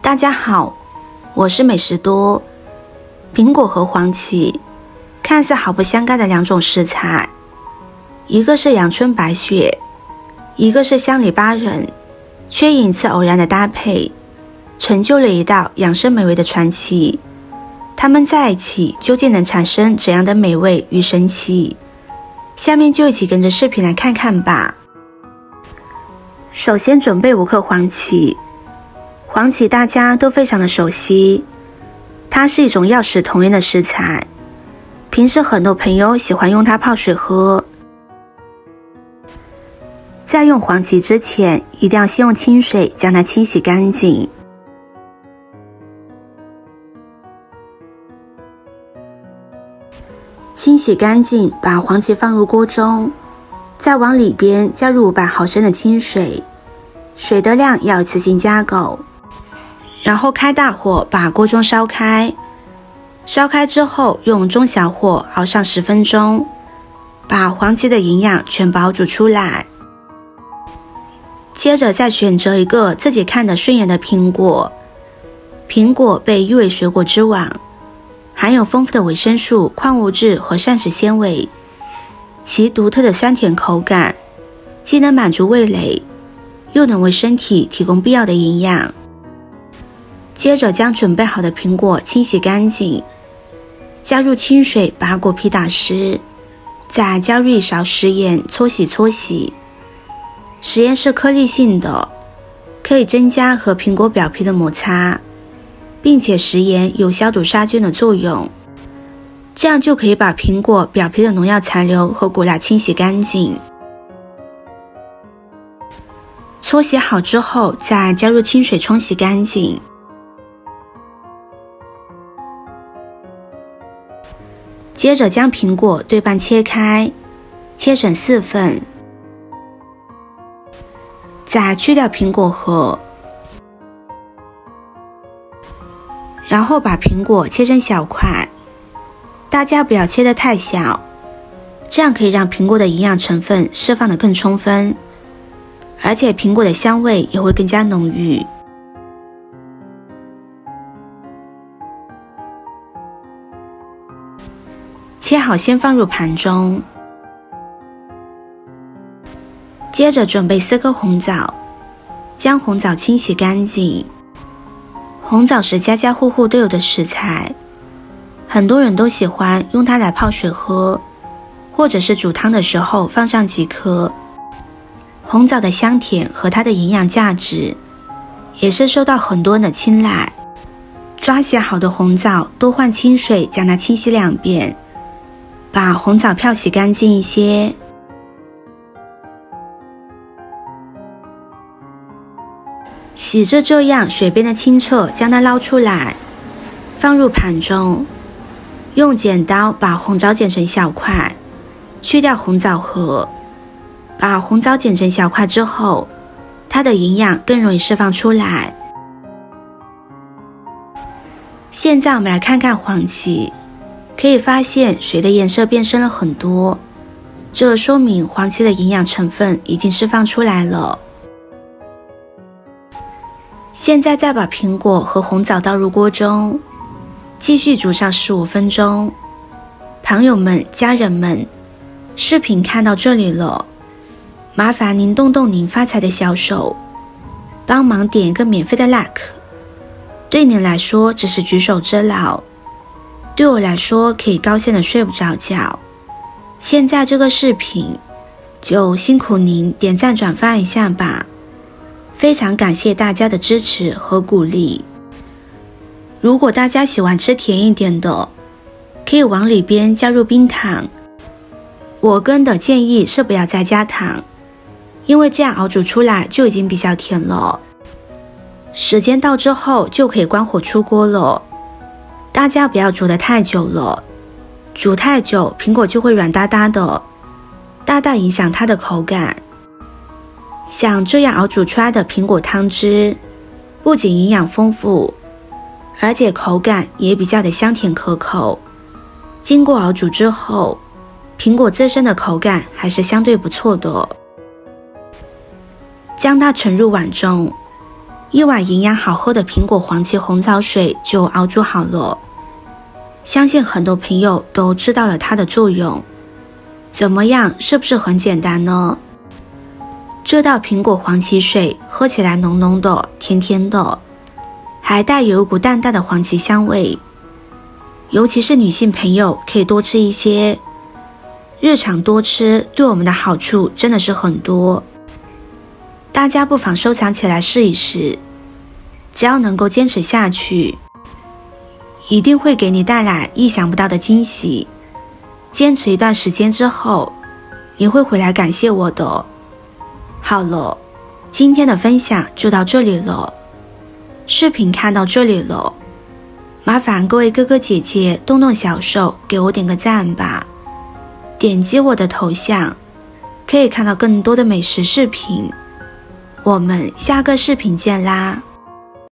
大家好，我是美食多。苹果和黄芪看似毫不相干的两种食材，一个是阳春白雪，一个是乡里巴人，却因一次偶然的搭配，成就了一道养生美味的传奇。它们在一起究竟能产生怎样的美味与神奇？下面就一起跟着视频来看看吧。首先准备5克黄芪。黄芪大家都非常的熟悉，它是一种药食同源的食材，平时很多朋友喜欢用它泡水喝。在用黄芪之前，一定要先用清水将它清洗干净。清洗干净，把黄芪放入锅中，再往里边加入500毫升的清水，水的量要一次性加够。然后开大火把锅中烧开，烧开之后用中小火熬上10分钟，把黄芪的营养全部熬煮出来。接着再选择一个自己看得顺眼的苹果，苹果被誉为水果之王，含有丰富的维生素、矿物质和膳食纤维，其独特的酸甜口感既能满足味蕾，又能为身体提供必要的营养。接着将准备好的苹果清洗干净，加入清水把果皮打湿，再加入1勺食盐搓洗。食盐是颗粒性的，可以增加和苹果表皮的摩擦，并且食盐有消毒杀菌的作用，这样就可以把苹果表皮的农药残留和果蜡清洗干净。搓洗好之后，再加入清水冲洗干净。接着将苹果对半切开，切成4份，再去掉苹果核，然后把苹果切成小块，大家不要切得太小，这样可以让苹果的营养成分释放得更充分，而且苹果的香味也会更加浓郁。切好先放入盘中，接着准备4颗红枣，将红枣清洗干净。红枣是家家户户都有的食材，很多人都喜欢用它来泡水喝，或者是煮汤的时候放上几颗。红枣的香甜和它的营养价值也是受到很多人的青睐。抓洗好的红枣多换清水将它清洗2遍，把红枣漂洗干净一些。洗至这样水边的清澈，将它捞出来，放入盘中，用剪刀把红枣剪成小块，去掉红枣核。把红枣剪成小块之后，它的营养更容易释放出来。现在我们来看看黄芪，可以发现水的颜色变深了很多，这说明黄芪的营养成分已经释放出来了。现在再把苹果和红枣倒入锅中，继续煮上15分钟。朋友们、家人们，视频看到这里了，麻烦您动动您发财的小手，帮忙点一个免费的 like， 对您来说只是举手之劳，对我来说可以高兴的睡不着觉。现在这个视频就辛苦您点赞转发一下吧，非常感谢大家的支持和鼓励。如果大家喜欢吃甜一点的，可以往里边加入冰糖，我个人的建议是不要再加糖，因为这样熬煮出来就已经比较甜了。时间到之后就可以关火出锅了，大家不要煮得太久了，煮太久苹果就会软哒哒的，大大影响它的口感。像这样熬煮出来的苹果汤汁，不仅营养丰富，而且口感也比较的香甜可口。经过熬煮之后，苹果自身的口感还是相对不错的。将它盛入碗中，一碗营养好喝的苹果黄芪红枣水就熬煮好了。相信很多朋友都知道了它的作用。怎么样，是不是很简单呢？这道苹果黄芪水喝起来浓浓的、甜甜的，还带有一股淡淡的黄芪香味。尤其是女性朋友可以多吃一些，日常多吃对我们的好处真的是很多。大家不妨收藏起来试一试，只要能够坚持下去，一定会给你带来意想不到的惊喜。坚持一段时间之后，你会回来感谢我的。好了，今天的分享就到这里了。视频看到这里了，麻烦各位哥哥姐姐动动小手给我点个赞吧。点击我的头像，可以看到更多的美食视频。我们下个视频见啦！